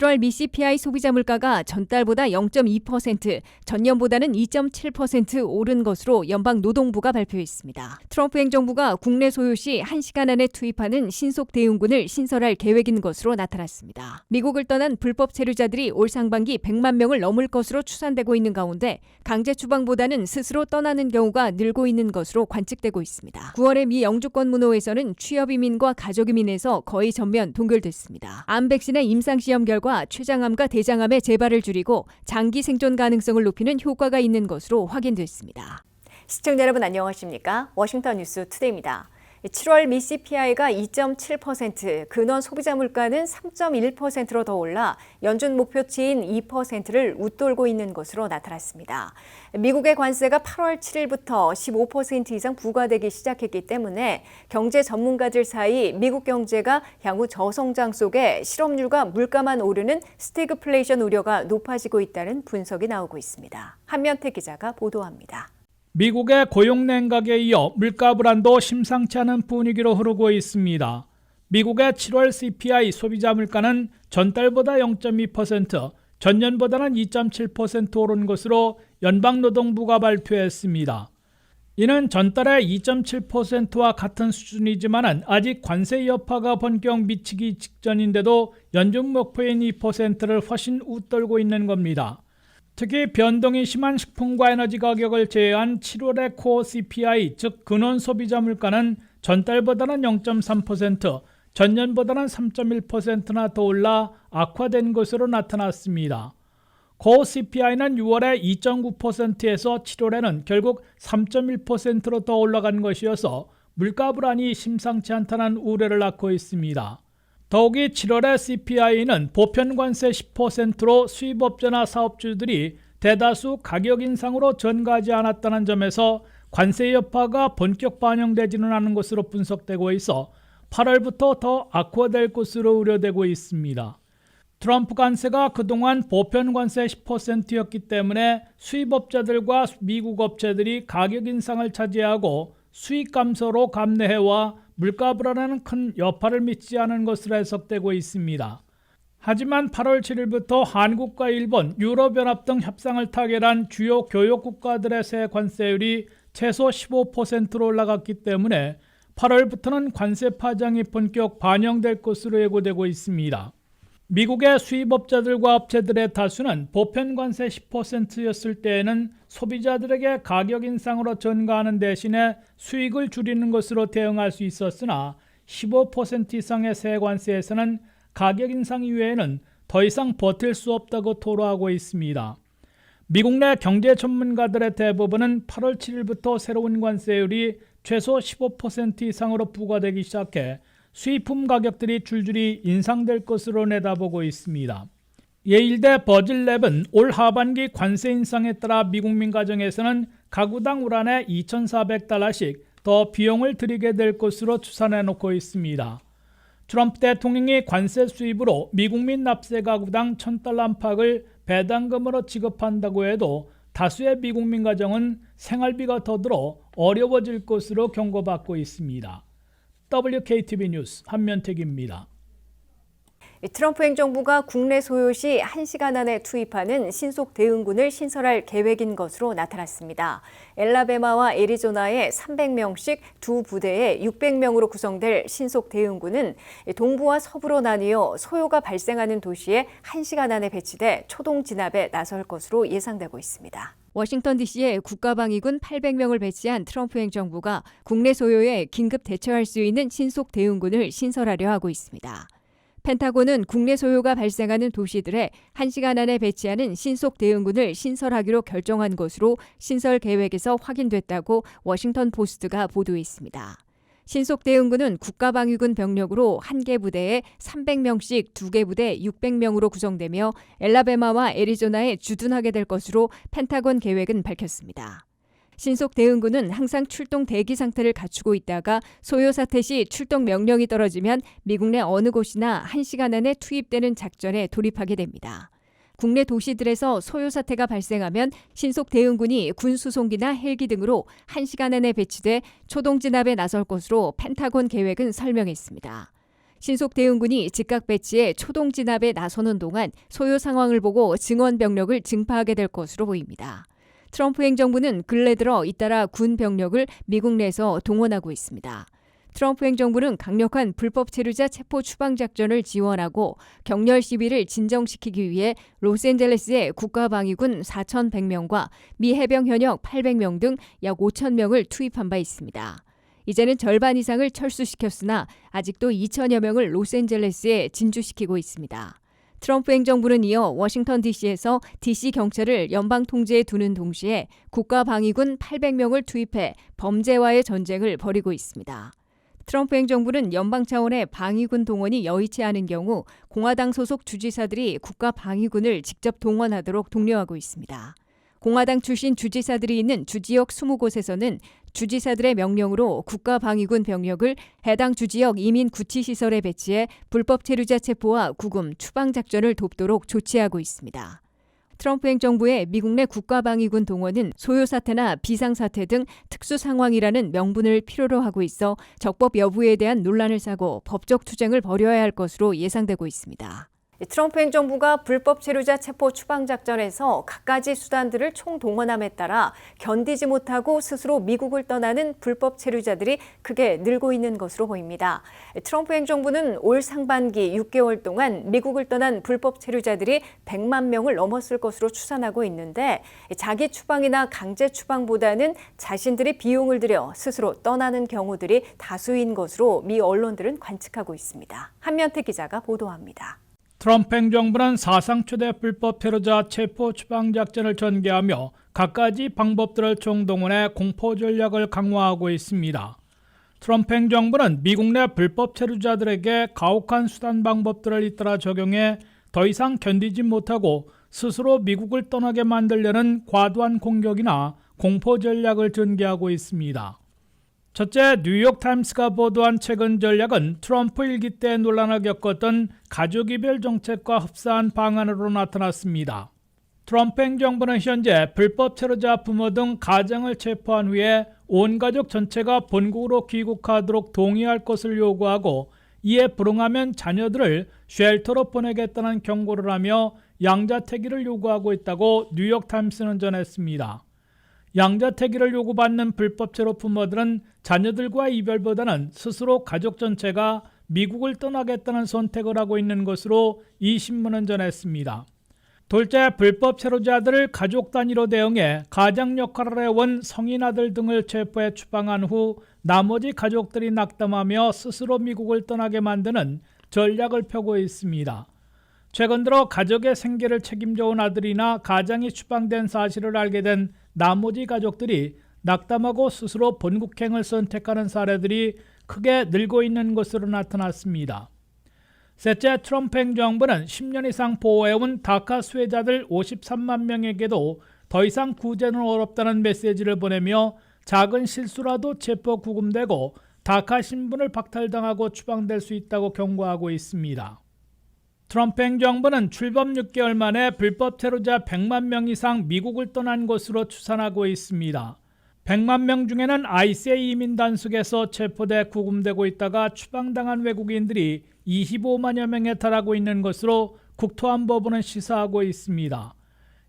7월 미 CPI 소비자 물가가 전달보다 0.2%, 전년보다는 2.7% 오른 것으로 연방노동부가 발표했습니다. 트럼프 행정부가 국내 소요 시 1시간 안에 투입하는 신속 대응군을 신설할 계획인 것으로 나타났습니다. 미국을 떠난 불법 체류자들이 올 상반기 100만 명을 넘을 것으로 추산되고 있는 가운데 강제 추방보다는 스스로 떠나는 경우가 늘고 있는 것으로 관측되고 있습니다. 9월에 미 영주권 문호에서는 취업 이민과 가족 이민에서 거의 전면 동결됐습니다. 암 백신의 임상시험 결과 췌장암과 대장암의 재발을 줄이고 장기 생존 가능성을 높이는 효과가 있는 것으로 확인됐습니다. 시청자 여러분 안녕하십니까? 워싱턴 뉴스 투데이입니다. 7월 미 CPI가 2.7%, 근원 소비자 물가는 3.1%로 더 올라 연준 목표치인 2%를 웃돌고 있는 것으로 나타났습니다. 미국의 관세가 8월 7일부터 15% 이상 부과되기 시작했기 때문에 경제 전문가들 사이 미국 경제가 향후 저성장 속에 실업률과 물가만 오르는 스태그플레이션 우려가 높아지고 있다는 분석이 나오고 있습니다. 한면태 기자가 보도합니다. 미국의 고용 냉각에 이어 물가 불안도 심상치 않은 분위기로 흐르고 있습니다. 미국의 7월 CPI 소비자 물가는 전달보다 0.2%, 전년보다는 2.7% 오른 것으로 연방노동부가 발표했습니다. 이는 전달의 2.7%와 같은 수준이지만 아직 관세 여파가 본격 미치기 직전인데도 연준 목표인 2%를 훨씬 웃돌고 있는 겁니다. 특히 변동이 심한 식품과 에너지 가격을 제외한 7월의 코어 CPI, 즉 근원 소비자 물가는 전달보다는 0.3%, 전년보다는 3.1%나 더 올라 악화된 것으로 나타났습니다. 코어 CPI는 6월에 2.9%에서 7월에는 결국 3.1%로 더 올라간 것이어서 물가 불안이 심상치 않다는 우려를 낳고 있습니다. 더욱이 7월의 CPI는 보편 관세 10%로 수입업자나 사업주들이 대다수 가격 인상으로 전가하지 않았다는 점에서 관세 여파가 본격 반영되지는 않은 것으로 분석되고 있어 8월부터 더 악화될 것으로 우려되고 있습니다. 트럼프 관세가 그동안 보편 관세 10%였기 때문에 수입업자들과 미국 업체들이 가격 인상을 차지하고 수익 감소로 감내해와 물가 불안에는 큰 여파를 미치지 않은 것으로 해석되고 있습니다. 하지만 8월 7일부터 한국과 일본, 유럽연합 등 협상을 타결한 주요 교역 국가들의 세 관세율이 최소 15%로 올라갔기 때문에 8월부터는 관세 파장이 본격 반영될 것으로 예고되고 있습니다. 미국의 수입업자들과 업체들의 다수는 보편 관세 10%였을 때에는 소비자들에게 가격 인상으로 전가하는 대신에 수익을 줄이는 것으로 대응할 수 있었으나 15% 이상의 세관세에서는 가격 인상 이외에는 더 이상 버틸 수 없다고 토로하고 있습니다. 미국 내 경제 전문가들의 대부분은 8월 7일부터 새로운 관세율이 최소 15% 이상으로 부과되기 시작해 수입품 가격들이 줄줄이 인상될 것으로 내다보고 있습니다. 예일대 버즐랩은 올 하반기 관세 인상에 따라 미국민 가정에서는 가구당 올 한해 $2,400씩 더 비용을 들이게 될 것으로 추산해놓고 있습니다. 트럼프 대통령이 관세 수입으로 미국민 납세 가구당 $1,000 안팎을 배당금으로 지급한다고 해도 다수의 미국민 가정은 생활비가 더 들어 어려워질 것으로 경고받고 있습니다. WKTV 뉴스 한면택입니다. 트럼프 행정부가 국내 소요 시 1시간 안에 투입하는 신속 대응군을 신설할 계획인 것으로 나타났습니다. 엘라베마와 애리조나의 300명씩 두 부대에 600명으로 구성될 신속 대응군은 동부와 서부로 나뉘어 소요가 발생하는 도시에 1시간 안에 배치돼 초동 진압에 나설 것으로 예상되고 있습니다. 워싱턴 DC에 국가방위군 800명을 배치한 트럼프 행정부가 국내 소요에 긴급 대처할 수 있는 신속 대응군을 신설하려 하고 있습니다. 펜타곤은 국내 소요가 발생하는 도시들에 1시간 안에 배치하는 신속 대응군을 신설하기로 결정한 것으로 신설 계획에서 확인됐다고 워싱턴 포스트가 보도했습니다. 신속 대응군은 국가방위군 병력으로 1개 부대에 300명씩 2개 부대 600명으로 구성되며 엘라베마와 애리조나에 주둔하게 될 것으로 펜타곤 계획은 밝혔습니다. 신속 대응군은 항상 출동 대기 상태를 갖추고 있다가 소요 사태 시 출동 명령이 떨어지면 미국 내 어느 곳이나 1시간 안에 투입되는 작전에 돌입하게 됩니다. 국내 도시들에서 소요 사태가 발생하면 신속 대응군이 군 수송기나 헬기 등으로 1시간 안에 배치돼 초동 진압에 나설 것으로 펜타곤 계획은 설명했습니다. 신속 대응군이 즉각 배치해 초동 진압에 나서는 동안 소요 상황을 보고 증원 병력을 증파하게 될 것으로 보입니다. 트럼프 행정부는 근래 들어 잇따라 군 병력을 미국 내에서 동원하고 있습니다. 트럼프 행정부는 강력한 불법 체류자 체포 추방 작전을 지원하고 격렬 시위를 진정시키기 위해 로스앤젤레스에 국가방위군 4,100명과 미 해병 현역 800명 등 약 5,000명을 투입한 바 있습니다. 이제는 절반 이상을 철수시켰으나 아직도 2,000여 명을 로스앤젤레스에 진주시키고 있습니다. 트럼프 행정부는 이어 워싱턴 DC에서 DC 경찰을 연방 통제에 두는 동시에 국가방위군 800명을 투입해 범죄와의 전쟁을 벌이고 있습니다. 트럼프 행정부는 연방 차원의 방위군 동원이 여의치 않은 경우 공화당 소속 주지사들이 국가방위군을 직접 동원하도록 독려하고 있습니다. 공화당 출신 주지사들이 있는 주지역 20곳에서는 주지사들의 명령으로 국가방위군 병력을 해당 주지역 이민 구치시설에 배치해 불법 체류자 체포와 구금, 추방 작전을 돕도록 조치하고 있습니다. 트럼프 행정부의 미국 내 국가방위군 동원은 소요 사태나 비상사태 등 특수 상황이라는 명분을 필요로 하고 있어 적법 여부에 대한 논란을 사고 법적 투쟁을 벌여야 할 것으로 예상되고 있습니다. 트럼프 행정부가 불법 체류자 체포 추방 작전에서 갖가지 수단들을 총동원함에 따라 견디지 못하고 스스로 미국을 떠나는 불법 체류자들이 크게 늘고 있는 것으로 보입니다. 트럼프 행정부는 올 상반기 6개월 동안 미국을 떠난 불법 체류자들이 100만 명을 넘었을 것으로 추산하고 있는데 자기 추방이나 강제 추방보다는 자신들이 비용을 들여 스스로 떠나는 경우들이 다수인 것으로 미 언론들은 관측하고 있습니다. 한면태 기자가 보도합니다. 트럼프 행정부는 사상 초대 불법 체류자 체포 추방 작전을 전개하며 갖가지 방법들을 총동원해 공포 전략을 강화하고 있습니다. 트럼프 행정부는 미국 내 불법 체류자들에게 가혹한 수단 방법들을 잇따라 적용해 더 이상 견디지 못하고 스스로 미국을 떠나게 만들려는 과도한 공격이나 공포 전략을 전개하고 있습니다. 첫째, 뉴욕타임스가 보도한 최근 전략은 트럼프 일기 때 논란을 겪었던 가족이별 정책과 흡사한 방안으로 나타났습니다. 트럼프 행정부는 현재 불법 체류자 부모 등 가장을 체포한 후에 온 가족 전체가 본국으로 귀국하도록 동의할 것을 요구하고 이에 불응하면 자녀들을 쉘터로 보내겠다는 경고를 하며 양자택일을 요구하고 있다고 뉴욕타임스는 전했습니다. 양자택일을 요구받는 불법 체류 부모들은 자녀들과 이별보다는 스스로 가족 전체가 미국을 떠나겠다는 선택을 하고 있는 것으로 이 신문은 전했습니다. 둘째, 불법 체류자들을 가족 단위로 대응해 가장 역할을 해온 성인 아들 등을 체포해 추방한 후 나머지 가족들이 낙담하며 스스로 미국을 떠나게 만드는 전략을 펴고 있습니다. 최근 들어 가족의 생계를 책임져온 아들이나 가장이 추방된 사실을 알게 된 나머지 가족들이 낙담하고 스스로 본국행을 선택하는 사례들이 크게 늘고 있는 것으로 나타났습니다. 셋째, 트럼프 행정부는 10년 이상 보호해온 다카 수혜자들 53만 명에게도 더 이상 구제는 어렵다는 메시지를 보내며 작은 실수라도 체포 구금되고 다카 신분을 박탈당하고 추방될 수 있다고 경고하고 있습니다. 트럼프 행정부는 출범 6개월 만에 불법 체류자 100만 명 이상 미국을 떠난 것으로 추산하고 있습니다. 100만 명 중에는 ICE 이민 단속에서 체포돼 구금되고 있다가 추방당한 외국인들이 25만여 명에 달하고 있는 것으로 국토안보부는 시사하고 있습니다.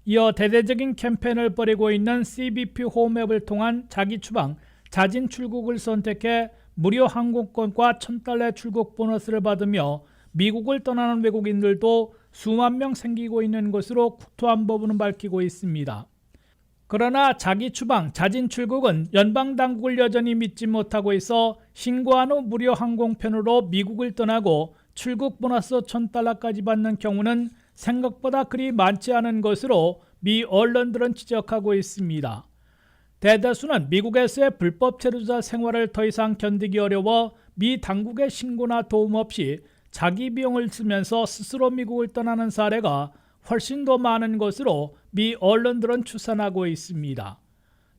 이어 대대적인 캠페인을 벌이고 있는 CBP 홈앱을 통한 자기 추방, 자진 출국을 선택해 무료 항공권과 $1,000의 출국 보너스를 받으며 미국을 떠나는 외국인들도 수만 명 생기고 있는 것으로 국토안보부는 밝히고 있습니다. 그러나 자기 추방, 자진 출국은 연방당국을 여전히 믿지 못하고 있어 신고한 후 무료 항공편으로 미국을 떠나고 출국 보너스 $1,000까지 받는 경우는 생각보다 그리 많지 않은 것으로 미 언론들은 지적하고 있습니다. 대다수는 미국에서의 불법 체류자 생활을 더 이상 견디기 어려워 미 당국의 신고나 도움 없이 자기 비용을 쓰면서 스스로 미국을 떠나는 사례가 훨씬 더 많은 것으로 미 언론들은 추산하고 있습니다.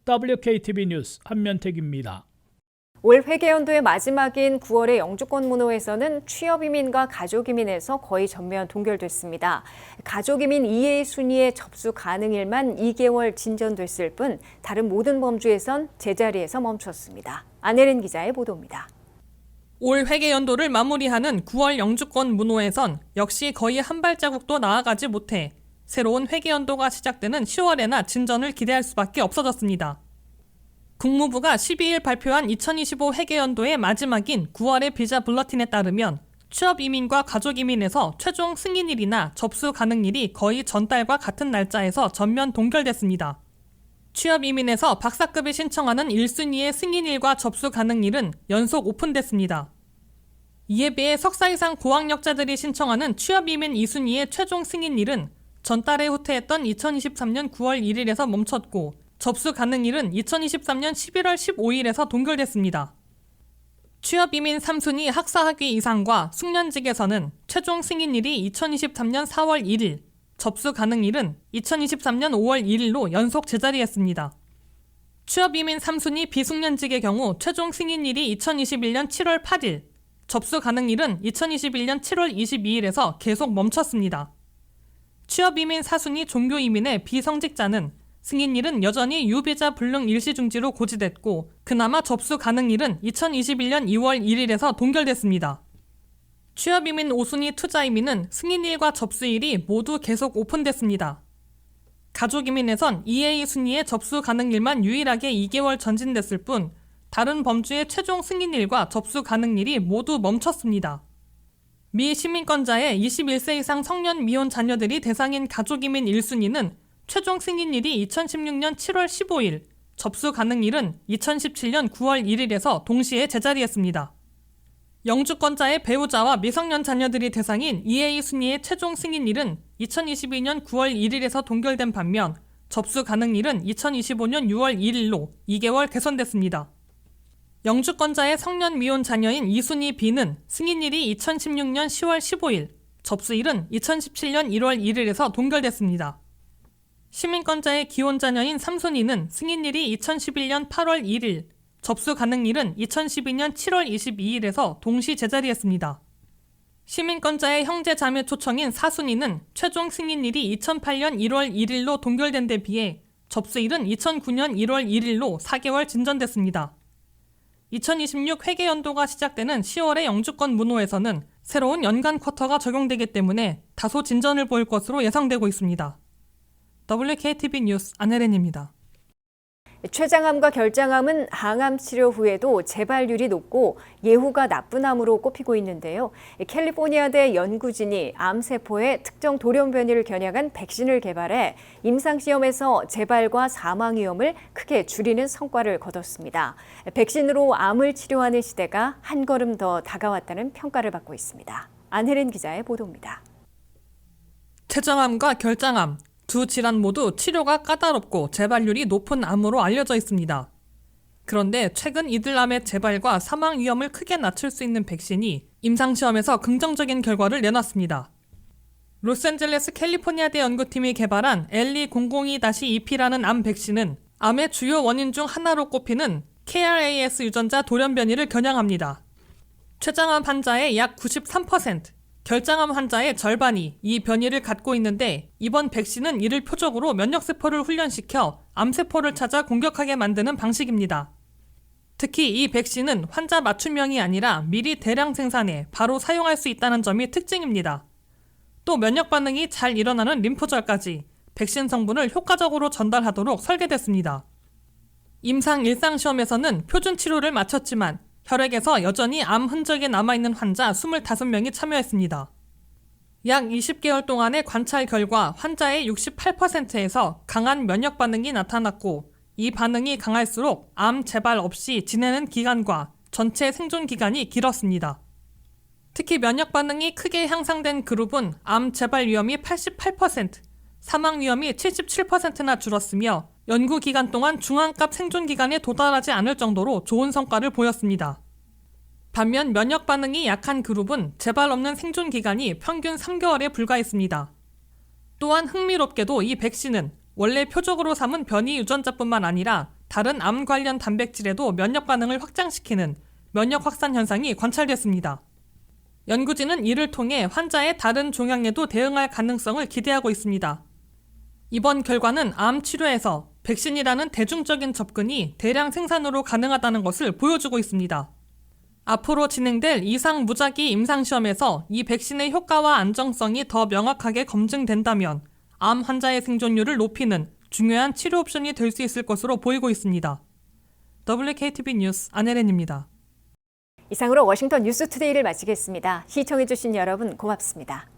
WKTV 뉴스 한면택입니다. 올 회계연도의 마지막인 9월의 영주권 문호에서는 취업이민과 가족이민에서 거의 전면 동결됐습니다. 가족이민 EA 순위의 접수 가능일만 2개월 진전됐을 뿐 다른 모든 범주에선 제자리에서 멈췄습니다. 안혜린 기자의 보도입니다. 올 회계연도를 마무리하는 9월 영주권 문호에선 역시 거의 한 발자국도 나아가지 못해 새로운 회계연도가 시작되는 10월에나 진전을 기대할 수밖에 없어졌습니다. 국무부가 12일 발표한 2025 회계연도의 마지막인 9월의 비자 불러틴에 따르면 취업이민과 가족이민에서 최종 승인일이나 접수 가능일이 거의 전달과 같은 날짜에서 전면 동결됐습니다. 취업이민에서 박사급이 신청하는 1순위의 승인일과 접수 가능일은 연속 오픈됐습니다. 이에 비해 석사 이상 고학력자들이 신청하는 취업이민 2순위의 최종 승인일은 전달에 후퇴했던 2023년 9월 1일에서 멈췄고 접수 가능일은 2023년 11월 15일에서 동결됐습니다. 취업이민 3순위 학사학위 이상과 숙련직에서는 최종 승인일이 2023년 4월 1일, 접수 가능일은 2023년 5월 1일로 연속 제자리했습니다. 취업이민 3순위 비숙련직의 경우 최종 승인일이 2021년 7월 8일, 접수 가능일은 2021년 7월 22일에서 계속 멈췄습니다. 취업이민 4순위 종교이민의 비성직자는 승인일은 여전히 유비자 불능 일시중지로 고지됐고 그나마 접수 가능일은 2021년 2월 1일에서 동결됐습니다. 취업이민 5순위 투자이민은 승인일과 접수일이 모두 계속 오픈됐습니다. 가족이민에선 EA 순위의 접수 가능일만 유일하게 2개월 전진됐을 뿐 다른 범주의 최종 승인일과 접수 가능일이 모두 멈췄습니다. 미 시민권자의 21세 이상 성년 미혼 자녀들이 대상인 가족이민 1순위는 최종 승인일이 2016년 7월 15일, 접수 가능일은 2017년 9월 1일에서 동시에 제자리했습니다. 영주권자의 배우자와 미성년 자녀들이 대상인 EA 순위의 최종 승인일은 2022년 9월 1일에서 동결된 반면 접수 가능일은 2025년 6월 1일로 2개월 개선됐습니다. 영주권자의 성년 미혼 자녀인 2순위 B는 승인일이 2016년 10월 15일, 접수일은 2017년 1월 1일에서 동결됐습니다. 시민권자의 기혼 자녀인 3순위는 승인일이 2011년 8월 1일, 접수 가능일은 2012년 7월 22일에서 동시 제자리했습니다. 시민권자의 형제 자매 초청인 4순위는 최종 승인일이 2008년 1월 1일로 동결된 데 비해 접수일은 2009년 1월 1일로 4개월 진전됐습니다. 2026 회계연도가 시작되는 10월의 영주권 문호에서는 새로운 연간 쿼터가 적용되기 때문에 다소 진전을 보일 것으로 예상되고 있습니다. WKTV 뉴스 안혜린입니다. 췌장암과 결장암은 항암 치료 후에도 재발률이 높고 예후가 나쁜 암으로 꼽히고 있는데요. 캘리포니아대 연구진이 암세포의 특정 돌연 변이를 겨냥한 백신을 개발해 임상시험에서 재발과 사망 위험을 크게 줄이는 성과를 거뒀습니다. 백신으로 암을 치료하는 시대가 한 걸음 더 다가왔다는 평가를 받고 있습니다. 안혜린 기자의 보도입니다. 췌장암과 결장암 두 질환 모두 치료가 까다롭고 재발률이 높은 암으로 알려져 있습니다. 그런데 최근 이들 암의 재발과 사망 위험을 크게 낮출 수 있는 백신이 임상시험에서 긍정적인 결과를 내놨습니다. 로스앤젤레스 캘리포니아대 연구팀이 개발한 LE002-2P라는 암 백신은 암의 주요 원인 중 하나로 꼽히는 KRAS 유전자 돌연 변이를 겨냥합니다. 췌장암 환자의 약 93%, 결장암 환자의 절반이 이 변이를 갖고 있는데 이번 백신은 이를 표적으로 면역세포를 훈련시켜 암세포를 찾아 공격하게 만드는 방식입니다. 특히 이 백신은 환자 맞춤형이 아니라 미리 대량 생산해 바로 사용할 수 있다는 점이 특징입니다. 또 면역 반응이 잘 일어나는 림프절까지 백신 성분을 효과적으로 전달하도록 설계됐습니다. 임상 일상시험에서는 표준 치료를 마쳤지만 혈액에서 여전히 암 흔적이 남아있는 환자 25명이 참여했습니다. 약 20개월 동안의 관찰 결과 환자의 68%에서 강한 면역 반응이 나타났고 이 반응이 강할수록 암 재발 없이 지내는 기간과 전체 생존 기간이 길었습니다. 특히 면역 반응이 크게 향상된 그룹은 암 재발 위험이 88%, 사망 위험이 77%나 줄었으며 연구 기간 동안 중환값 생존 기간에 도달하지 않을 정도로 좋은 성과를 보였습니다. 반면 면역 반응이 약한 그룹은 재발 없는 생존 기간이 평균 3개월에 불과했습니다. 또한 흥미롭게도 이 백신은 원래 표적으로 삼은 변이 유전자뿐만 아니라 다른 암 관련 단백질에도 면역 반응을 확장시키는 면역 확산 현상이 관찰됐습니다. 연구진은 이를 통해 환자의 다른 종양에도 대응할 가능성을 기대하고 있습니다. 이번 결과는 암 치료에서 백신이라는 대중적인 접근이 대량 생산으로 가능하다는 것을 보여주고 있습니다. 앞으로 진행될 이상 무작위 임상시험에서 이 백신의 효과와 안정성이 더 명확하게 검증된다면 암 환자의 생존율을 높이는 중요한 치료 옵션이 될 수 있을 것으로 보이고 있습니다. WKTV 뉴스 안혜린입니다. 이상으로 워싱턴 뉴스투데이를 마치겠습니다. 시청해주신 여러분 고맙습니다.